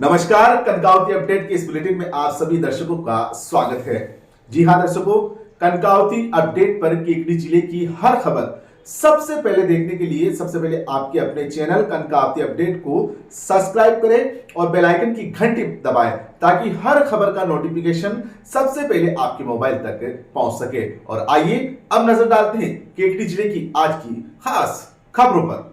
नमस्कार, कनकावती अपडेट के इस बुलेटिन में आप सभी दर्शकों का स्वागत है। जी हां दर्शकों, कनकावती अपडेट पर केकड़ी जिले की हर खबर सबसे पहले देखने के लिए सबसे पहले आपके अपने चैनल कनकावती अपडेट को सब्सक्राइब करें और बेल आइकन की घंटी दबाएं ताकि हर खबर का नोटिफिकेशन सबसे पहले आपके मोबाइल तक पहुंच सके। और आइए अब नजर डालते हैं केकड़ी जिले की आज की खास खबरों पर।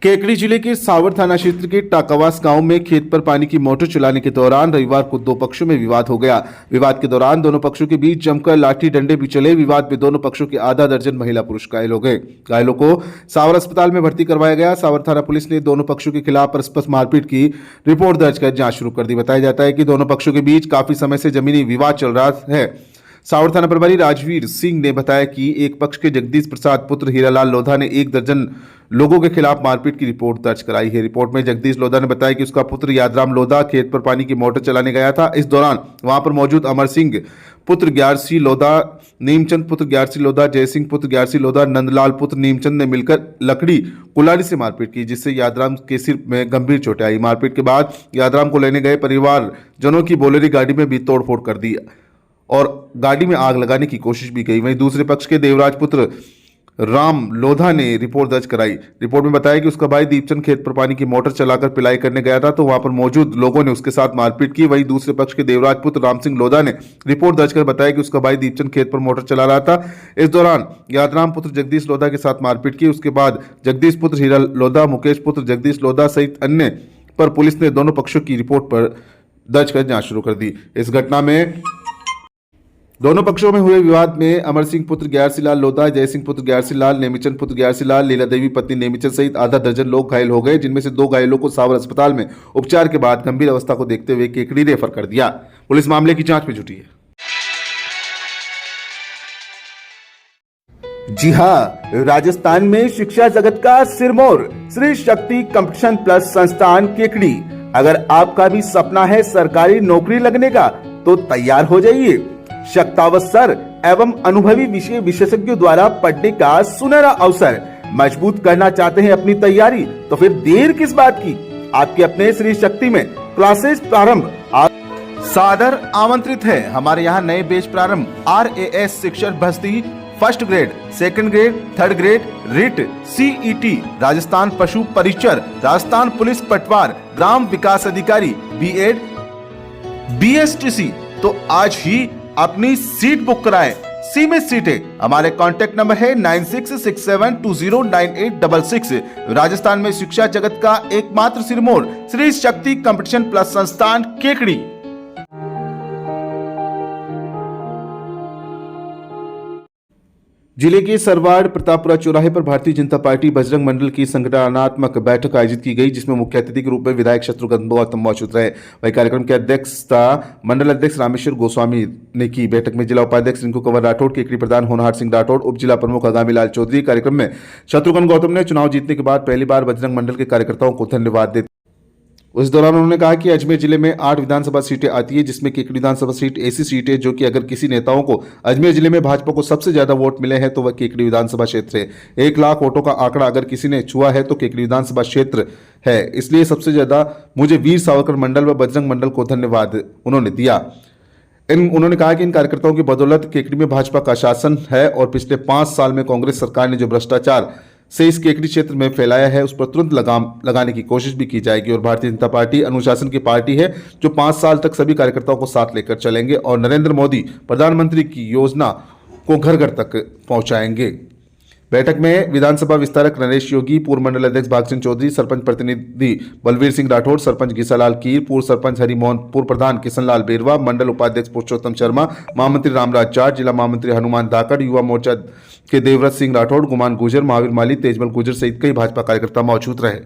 केकड़ी जिले के सावर थाना क्षेत्र के टाकावास गांव में खेत पर पानी की मोटर चलाने के दौरान रविवार को दो पक्षों में विवाद हो गया। विवाद के दौरान दोनों पक्षों के बीच जमकर लाठी डंडे भी चले। विवाद में दोनों पक्षों के आधा दर्जन महिला पुरुष घायल हो गए। घायलों को सावर अस्पताल में भर्ती करवाया गया। सावर थाना पुलिस ने दोनों पक्षों के खिलाफ परस्पर मारपीट की रिपोर्ट दर्ज कर जांच शुरू कर दी। बताया जाता है कि दोनों पक्षों के बीच काफी समय से जमीनी विवाद चल रहा है। सावर थाना प्रभारी राजवीर सिंह ने बताया कि एक पक्ष के जगदीश प्रसाद पुत्र हीरालाल लोधा ने एक दर्जन लोगों के खिलाफ मारपीट की रिपोर्ट दर्ज कराई है। रिपोर्ट में जगदीश लोधा ने बताया कि उसका पुत्र यादराम लोधा खेत पर पानी की मोटर चलाने गया था। इस दौरान वहां पर मौजूद अमर सिंह पुत्र ग्यारसी लोधा, नीमचंद पुत्र ग्यारसी लोधा, जयसिंह पुत्र ग्यारसी लोधा, नंदलाल पुत्र नीमचंद ने मिलकर लकड़ी कुल्हाड़ी से मारपीट की, जिससे यादराम के सिर में गंभीर चोटें आई। मारपीट के बाद यादराम को लेने गए परिवारजनों की बोलेरो गाड़ी में भी तोड़फोड़ कर दी और गाड़ी में आग लगाने की कोशिश भी की। वहीं दूसरे पक्ष के देवराज पुत्र राम लोधा ने रिपोर्ट दर्ज कराई। रिपोर्ट में बताया कि उसका भाई दीपचंद खेत पर पानी की मोटर चलाकर पिलाई करने गया था, तो वहां पर मौजूद लोगों ने उसके साथ मारपीट की। वहीं दूसरे पक्ष के देवराज पुत्र राम सिंह लोधा ने रिपोर्ट दर्ज कर बताया कि उसका भाई दीपचंद खेत पर मोटर चला रहा था। इस दौरान यादराम पुत्र जगदीश लोधा के साथ मारपीट की। उसके बाद जगदीश पुत्र हीरा लोधा, मुकेश पुत्र जगदीश लोधा सहित अन्य पर पुलिस ने दोनों पक्षों की रिपोर्ट पर दर्ज कर जांच शुरू कर दी। इस घटना में दोनों पक्षों में हुए विवाद में अमर सिंह पुत्र ग्यारसी लाल लोधा, जयसिंह पुत्र ग्यारसी लाल, नेमीचंद पुत्र ग्यारसी लाल, लीला देवी पत्नी नेमीचंद सहित आधा दर्जन लोग घायल हो गए, जिनमें से दो घायलों को सावर अस्पताल में उपचार के बाद गंभीर अवस्था को देखते हुए केकड़ी रेफर कर दिया। पुलिस मामले की जांच में जुटी है। जी हां, राजस्थान में शिक्षा जगत का सिरमौर श्री शक्ति कंपटीशन प्लस संस्थान केकड़ी। अगर आपका भी सपना है सरकारी नौकरी लगने का तो तैयार हो जाइए। शक्तावसर एवं अनुभवी विषय विशेषज्ञों द्वारा पढ़ने का सुनहरा अवसर। मजबूत करना चाहते हैं अपनी तैयारी तो फिर देर किस बात की। आपके अपने श्री शक्ति में क्लासेस प्रारंभ। सादर आमंत्रित है। हमारे यहाँ नए बैच प्रारंभ। RAS शिक्षक भर्ती first grade, second grade, third grade, writ, CET, Rajasthan पशु परिचर, राजस्थान पुलिस पटवार, ग्राम विकास अधिकारी, B.Ed, BSTC। तो आज ही अपनी सीट बुक कराएं। सीमित सीटें। हमारे कांटेक्ट नंबर है 9667209866। राजस्थान में शिक्षा जगत का एकमात्र सिरमौर श्री शक्ति कंपटीशन प्लस संस्थान केकड़ी। जिले के सरवाड़ प्रतापपुरा चौराहे पर भारतीय जनता पार्टी बजरंग मंडल की संगठनात्मक बैठक आयोजित की गई, जिसमें मुख्य अतिथि के रूप में विधायक शत्रुघ्न गौतम मौजूद रहे। वही कार्यक्रम की अध्यक्षता मंडल अध्यक्ष रामेश्वर गोस्वामी ने की। बैठक में जिला उपाध्यक्ष रिंकू कंवर राठौड़, केकड़ी प्रधान होनहार सिंह राठौड़, उप जिला प्रमुख आगामी लाल चौधरी। कार्यक्रम में शत्रुघ्न गौतम ने चुनाव जीतने के बाद पहली बार बजरंग मंडल के कार्यकर्ताओं को धन्यवाद देते। उस दौरान उन्होंने कहा कि अजमेर जिले में 8 विधानसभा सीटें आती है, जिसमें केकड़ी विधानसभा सीट ऐसी सीट है जो कि अगर किसी नेताओं को अजमेर जिले में भाजपा को सबसे ज्यादा वोट मिले हैं तो वह केकड़ी विधानसभा क्षेत्र है। 1 लाख वोटों का आंकड़ा अगर किसी ने छुआ है तो केकड़ी विधानसभा क्षेत्र है। इसलिए सबसे ज्यादा मुझे वीर सावरकर मंडल व बजरंग मंडल को धन्यवाद उन्होंने दिया। उन्होंने कहा कि इन कार्यकर्ताओं की बदौलत केकड़ी में भाजपा का शासन है और पिछले 5 साल में कांग्रेस सरकार ने जो भ्रष्टाचार से इस केकड़ी क्षेत्र में फैलाया है उस पर तुरंत लगाम लगाने की कोशिश भी की जाएगी। और भारतीय जनता पार्टी अनुशासन की पार्टी है जो 5 साल तक सभी कार्यकर्ताओं को साथ लेकर चलेंगे और नरेंद्र मोदी प्रधानमंत्री की योजना को घर घर तक पहुंचाएंगे। बैठक में विधानसभा विस्तारक नरेश योगी, पूर्व मंडल अध्यक्ष भागचंद चौधरी, सरपंच प्रतिनिधि बलवीर सिंह राठौड़, सरपंच घीसालाल कीर, पूर्व सरपंच हरिमोहन, पूर्व प्रधान किशनलाल बेरवा, मंडल उपाध्यक्ष पुरुषोत्तम शर्मा, महामंत्री रामराज चार, जिला महामंत्री हनुमान धाकड़, युवा मोर्चा के देवव्रत सिंह राठौड़, गुमान गुजर, महावीर माली, तेजमल गुजर सहित कई भाजपा कार्यकर्ता मौजूद रहे।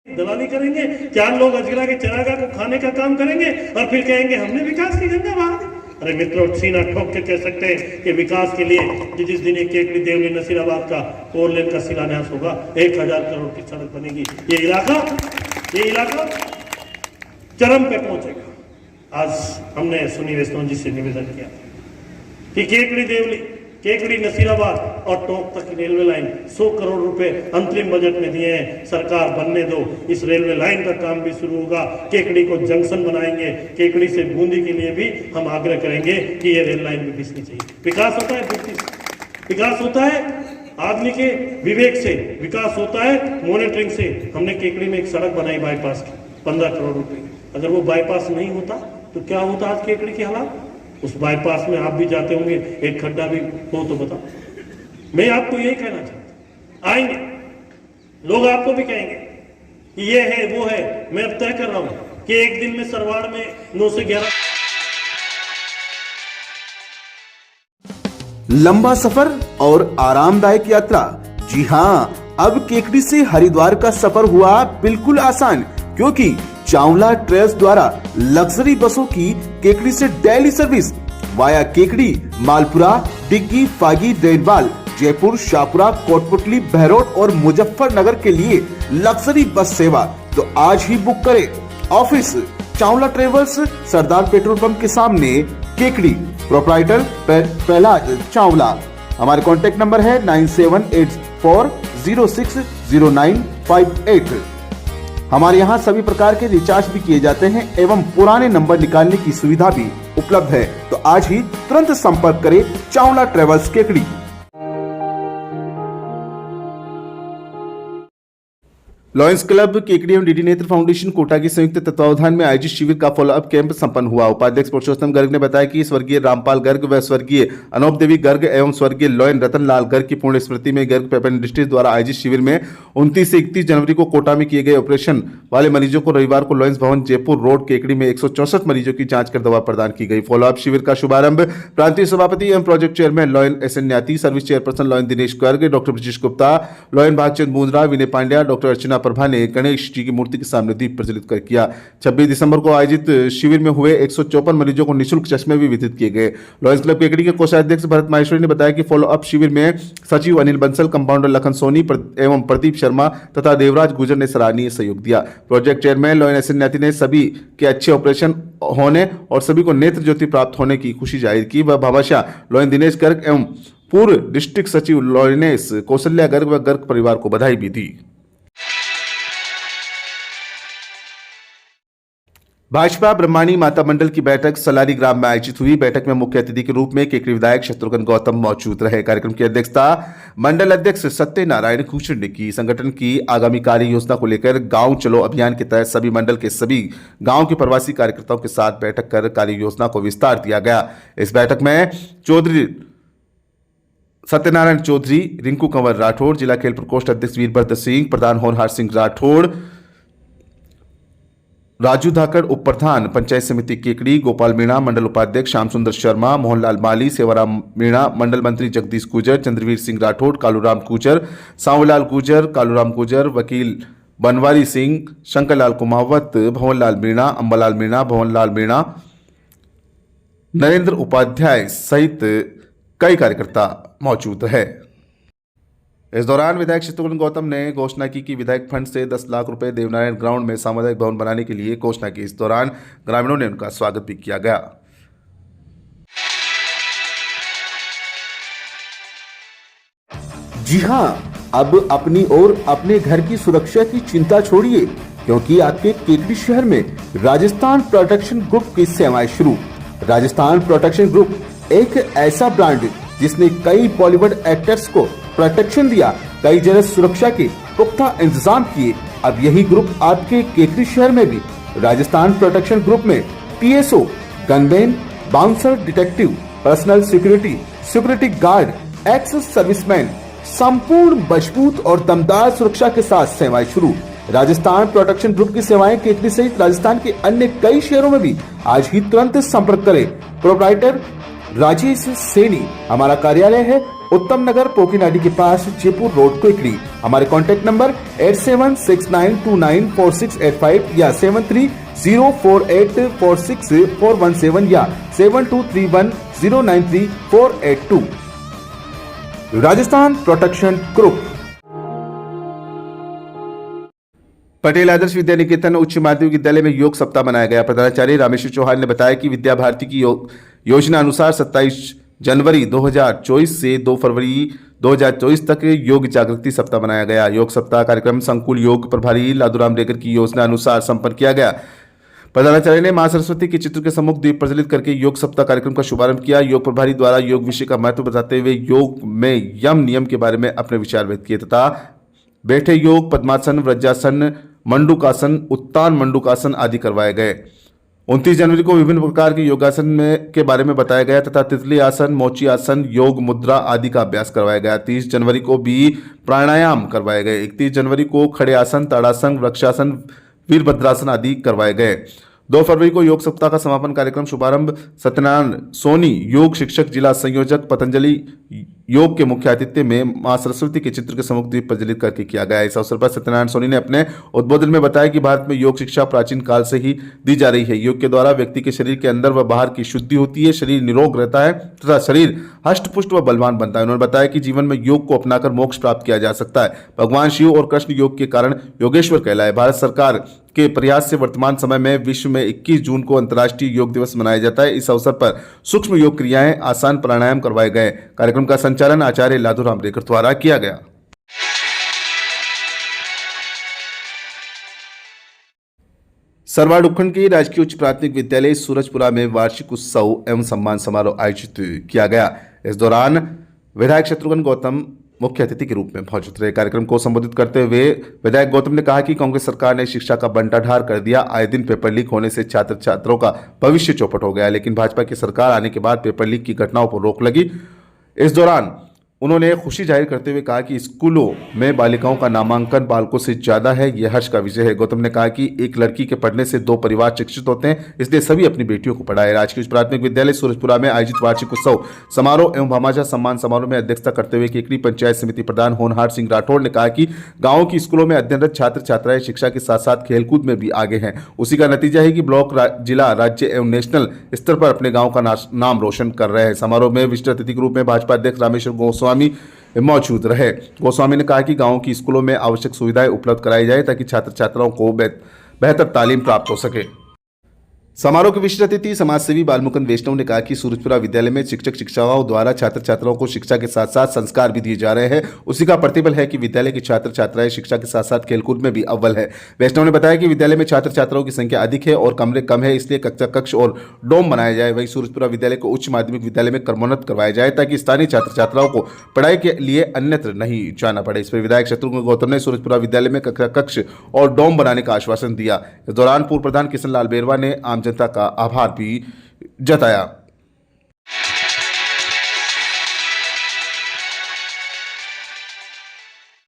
दलाली करेंगे, 4 लोग अजगरा के चरागाह को खाने का काम करेंगे और फिर कहेंगे हमने विकास की गंगा बहा दी। अरे मित्रों, सीना ठोक के कह सकते हैं कि विकास के लिए जिस दिन केकड़ी देवली नसीराबाद का 4 लेन का शिलान्यास होगा, 1000 करोड़ की सड़क बनेगी, ये इलाका चरम पे पहुंचेगा। आज हमने सुनी वैष्णव जी से निवेदन किया कि केकड़ी देवली केकड़ी नसीराबाद और टोंक तक की रेलवे लाइन 100 करोड़ रुपए अंतरिम बजट में दिए हैं। सरकार बनने दो, इस रेलवे लाइन का काम भी शुरू होगा। केकड़ी को जंक्शन बनाएंगे। केकड़ी से बूंदी के लिए भी हम आग्रह करेंगे कि ये रेल लाइन भी बिछनी चाहिए। विकास होता है बुद्धि से, विकास होता है आदमी के विवेक से, विकास होता है मॉनिटरिंग से। हमने केकड़ी में एक सड़क बनाई बाईपास की 15 करोड़ रुपए। अगर वो बाईपास नहीं होता तो क्या होता आज केकड़ी की हालात? उस बाईपास में आप भी जाते होंगे, एक खड्डा भी हो तो बताओ। मैं आपको यही कहना चाहता हूं, आएंगे लोग आपको भी कहेंगे कि ये है वो है। मैं अब तय कर रहा हूं कि एक दिन में सरवाड़ में 9 से 11 लंबा सफर और आरामदायक यात्रा। जी हाँ, अब केकड़ी से हरिद्वार का सफर हुआ बिल्कुल आसान, क्योंकि चावला ट्रेवल्स द्वारा लग्जरी बसों की केकड़ी से daily service via Kekri, Malpura, डिग्गी, फागी, देनवाल, जयपुर, शाहपुरा, कोटपुतली, बहरोड और मुजफ्फरनगर के लिए लग्जरी बस सेवा। तो आज ही बुक करें। ऑफिस चावला ट्रेवल्स, सरदार पेट्रोल पंप के सामने, केकड़ी। प्रोप्राइटर प्रहलाद चावला। हमारे कॉन्टेक्ट नंबर है 9784060958। हमारे यहाँ सभी प्रकार के रिचार्ज भी किए जाते हैं एवं पुराने नंबर निकालने की सुविधा भी उपलब्ध है। तो आज ही तुरंत संपर्क करें Chawla travels Kekri. Lions club Kekri एवं डीडी नेत्र फाउंडेशन कोटा की संयुक्त तत्वावधान में आयोजित शिविर का फॉलोअप कैंप संपन्न हुआ। उपाध्यक्ष पुरुषोत्तम गर्ग ने बताया कि स्वर्गीय रामपाल गर्ग व स्वर्गीय अनोप देवी गर्ग एवं स्वर्गीय लॉयन रतन लाल गर्ग की पूर्ण स्मृति में गर्ग पेपर इंडस्ट्रीज द्वारा आयोजित शिविर में 29 से 31 जनवरी को कोटा में किए गए ऑपरेशन वाले मरीजों को रविवार को लॉयंस भवन जयपुर रोड केकड़ी में 164 मरीजों की जांच कर दवा प्रदान की गई। फॉलोअप शिविर का शुभारंभ प्रांतीय सभापति एवं project chairman lion S N Nyati, service chairperson lion Dinesh Garg, doctor Brajesh Gupta, lion Bhagchand Bundra, Vinay Pandya, doctor Archana Prabha ने गणेश जी की मूर्ति के सामने दीप प्रज्वलित कर किया। 26 दिसंबर को आयोजित शिविर में हुए 154 मरीजों को निःशुल्क चश्मे भी वितरित किए गए। लॉयंस क्लब केकड़ी के कोषाध्यक्ष भरत माहेश्वरी ने बताया कि फॉलो अप शिविर में सचिव अनिल बंसल, कंपाउंडर लखन सोनी एवं प्रदीप शर्मा तथा देवराज गुजर ने सराहनीय सहयोग दिया। Project chairman lion S N Nyati ने सभी के अच्छे ऑपरेशन होने और सभी को नेत्र ज्योति प्राप्त होने की खुशी जाहिर की। वह भामाशाह लॉयन दिनेश गर्ग एवं पूर्व डिस्ट्रिक्ट सचिव लॉयनेस कौशल्या गर्ग व गर्ग परिवार को बधाई भी दी। भाजपा ब्रह्माणी माता मंडल की बैठक सलारी ग्राम में आयोजित हुई। बैठक में मुख्य अतिथि के रूप में केकड़ी विधायक शत्रुघ्न गौतम मौजूद रहे। कार्यक्रम की अध्यक्षता मंडल अध्यक्ष सत्यनारायण कुचर ने की। संगठन की आगामी कार्य योजना को लेकर गांव चलो अभियान के तहत सभी मंडल के सभी गांव के प्रवासी कार्यकर्ताओं के साथ बैठक कर कार्य योजना को विस्तार दिया गया। इस बैठक में चौधरी सत्यनारायण चौधरी, रिंकू कंवर राठौड़, जिला खेल प्रकोष्ठ अध्यक्ष वीरभद्र सिंह, प्रधान होनहार सिंह राठौड़, राजू धाकड़ उप प्रधान पंचायत समिति केकड़ी, गोपाल मीणा मंडल उपाध्यक्ष, श्याम सुंदर शर्मा, मोहनलाल माली, सेवाराम मीणा, मंडल मंत्री जगदीश गुजर, चंद्रवीर सिंह राठौड़, कालूराम गुजर, सांवलाल गुजर, कालूराम गुजर, वकील बनवारी सिंह, शंकरलाल कुमावत, भवनलाल मीणा, अंबालाल मीणा, भवनलाल मीणा, नरेंद्र उपाध्याय सहित कई कार्यकर्ता मौजूद रहे। इस दौरान विधायक शत्रुघ्न गौतम ने घोषणा की कि विधायक फंड से 10 लाख रुपए देवनारायण ग्राउंड में सामुदायिक भवन बनाने के लिए घोषणा की। इस दौरान ग्रामीणों ने उनका स्वागत भी किया गया। जी हां, अब अपनी और अपने घर की सुरक्षा की चिंता छोड़िए, क्योंकि आपके केकड़ी शहर में राजस्थान प्रोटेक्शन ग्रुप की सेवाएं शुरू। राजस्थान प्रोटेक्शन ग्रुप एक ऐसा ब्रांड जिसने कई बॉलीवुड एक्टर्स को प्रोटेक्शन दिया, कई जगह सुरक्षा के पुख्ता इंतजाम किए। अब यही ग्रुप आपके केकड़ी शहर में भी राजस्थान प्रोटेक्शन ग्रुप में PSO, gunman, bouncer, detective, personal security, security guard, ex serviceman, संपूर्ण मजबूत और दमदार सुरक्षा के साथ सेवाएं शुरू। राजस्थान प्रोटेक्शन ग्रुप की सेवाएं केकड़ी सहित राजस्थान के अन्य कई शहरों में भी। आज ही तुरंत संपर्क करें। प्रोप्राइटर राजेश सेनी। हमारा कार्यालय है उत्तम नगर पोकीनाडी के पास, जयपुर रोड, केकड़ी। हमारे कॉन्टैक्ट नंबर 8769294685 या 7304846417 या 7231093482। Rajasthan protection group. पटेल आदर्श विद्या निकेतन उच्च माध्यमिक विद्यालय में योग सप्ताह मनाया गया। प्रधानाचार्य रामेश्वर चौहान ने बताया कि विद्या भारती की योजना अनुसार 27 जनवरी 2024 से 2 फरवरी 2024 तक योग जागृति सप्ताह मनाया गया। योग सप्ताह कार्यक्रम संकुल योग प्रभारी लादूराम रेगर की योजना अनुसार संपन्न किया गया। प्रधानाचार्य ने मां सरस्वती के चित्र के सम्मुख दीप प्रज्वलित करके योग सप्ताह कार्यक्रम का शुभारंभ किया। योग प्रभारी द्वारा योग विषय का महत्व बताते हुए योग में यम नियम के बारे में अपने विचार व्यक्त किए तथा बैठे योग, पद्मासन, वज्रासन, मंडूकासन, उत्तान मंडूकासन आदि करवाए गए। 29 जनवरी को विभिन्न प्रकार के योगासन के बारे में बताया गया तथा तितली आसन, मोची आसन, योग मुद्रा आदि का अभ्यास करवाया गया। 30 जनवरी को भी प्राणायाम करवाए गए। 31 जनवरी को खड़े आसन, ताड़ासन, वृक्षासन, वीरभद्रासन आदि करवाए गए। 2 फरवरी को योग सप्ताह का समापन कार्यक्रम शुभारंभ सत्यनारायण सोनी योग शिक्षक जिला संयोजक पतंजलि योग के मुख्य आतिथ्य में मां सरस्वती के चित्र के सम्मुख दीप प्रज्वलित करके किया गया। इस अवसर पर सत्यनारायण सोनी ने अपने उद्बोधन में बताया कि भारत में योग शिक्षा प्राचीन काल से ही दी जा रही है। योग के द्वारा व्यक्ति के शरीर के अंदर व बाहर की शुद्धि होती है, शरीर निरोग रहता है तथा शरीर हष्टपुष्ट व बलवान बनता है। उन्होंने बताया कि जीवन में योग को अपनाकर मोक्ष प्राप्त किया जा सकता है। भगवान शिव और कृष्ण योग के कारण योगेश्वर कहलाए। भारत सरकार के प्रयास से वर्तमान समय में विश्व में 21 जून को अंतर्राष्ट्रीय योग दिवस मनाया जाता है। इस अवसर पर सूक्ष्म योग क्रियाएं, आसान, प्राणायाम करवाए गए। कार्यक्रम का संचालन आचार्य लादूराम रेगर द्वारा किया गया। सरवाड़ उपखंड के राजकीय उच्च प्राथमिक विद्यालय सूरजपुरा में वार्षिक उत्सव एवं सम्मान समारोह आयोजित किया गया। इस दौरान विधायक शत्रुघ्न गौतम मुख्य अतिथि के रूप में मौजूद रहे। कार्यक्रम को संबोधित करते हुए विधायक गौतम ने कहा कि कांग्रेस सरकार ने शिक्षा का बंटाढार कर दिया। आए दिन पेपर लीक होने से छात्र छात्रों का भविष्य चौपट हो गया, लेकिन भाजपा की सरकार आने के बाद पेपर लीक की घटनाओं पर रोक लगी। इस दौरान उन्होंने खुशी जाहिर करते हुए कहा कि स्कूलों में बालिकाओं का नामांकन बालकों से ज्यादा है, यह हर्ष का विषय है। गौतम ने कहा कि एक लड़की के पढ़ने से 2 परिवार शिक्षित होते हैं, इसलिए सभी अपनी बेटियों को पढ़ाएं। राजकीय उच्च प्राथमिक विद्यालय सूरजपुरा में आयोजित वार्षिक उत्सव समारोह एवं भामाशाह सम्मान समारोह में अध्यक्षता करते हुए केकड़ी पंचायत समिति प्रधान होनहार सिंह राठौड़ ने कहा कि गाँव की स्कूलों में अध्ययनरत छात्र छात्राएं शिक्षा के साथ साथ खेलकूद में भी आगे हैं। उसी का नतीजा है कि ब्लॉक, जिला, राज्य एवं नेशनल स्तर पर अपने गाँव का नाम रोशन कर रहे हैं। समारोह में विशिष्ट अतिथि के रूप में भाजपा अध्यक्ष रामेश्वर गोस्वामी मौजूद रहे। गोस्वामी ने कहा कि गांव की स्कूलों में आवश्यक सुविधाएं उपलब्ध कराई जाए ताकि छात्र छात्राओं को बेहतर तालीम प्राप्त हो सके। समारोह के विशिष्ट अतिथि समाजसेवी बालमुकुंद वैष्णव ने कहा कि सूरजपुरा विद्यालय में शिक्षक शिक्षिकाओं द्वारा छात्र छात्राओं को शिक्षा के साथ साथ संस्कार भी दिए जा रहे हैं। उसी का प्रतिबल है कि विद्यालय के छात्र छात्राएं शिक्षा के साथ साथ खेलकूद में भी अव्वल है। वैष्णव ने बताया कि विद्यालय में छात्र छात्राओं की संख्या अधिक है और कमरे कम है, इसलिए कक्षा कक्ष और डोम बनाया जाए। वहीं सूरजपुरा विद्यालय को उच्च माध्यमिक विद्यालय में क्रमोन्नत करवाया जाए ताकि स्थानीय छात्र छात्राओं को पढ़ाई के लिए अन्यत्र नहीं जाना पड़े। इस पर विधायक शत्रुघ्न गौतम ने सूरजपुरा विद्यालय में कक्षा कक्ष और डोम बनाने का आश्वासन दिया। इस दौरान पूर्व प्रधान किशन लाल बेरवा ने आम जनता का आभार भी जताया।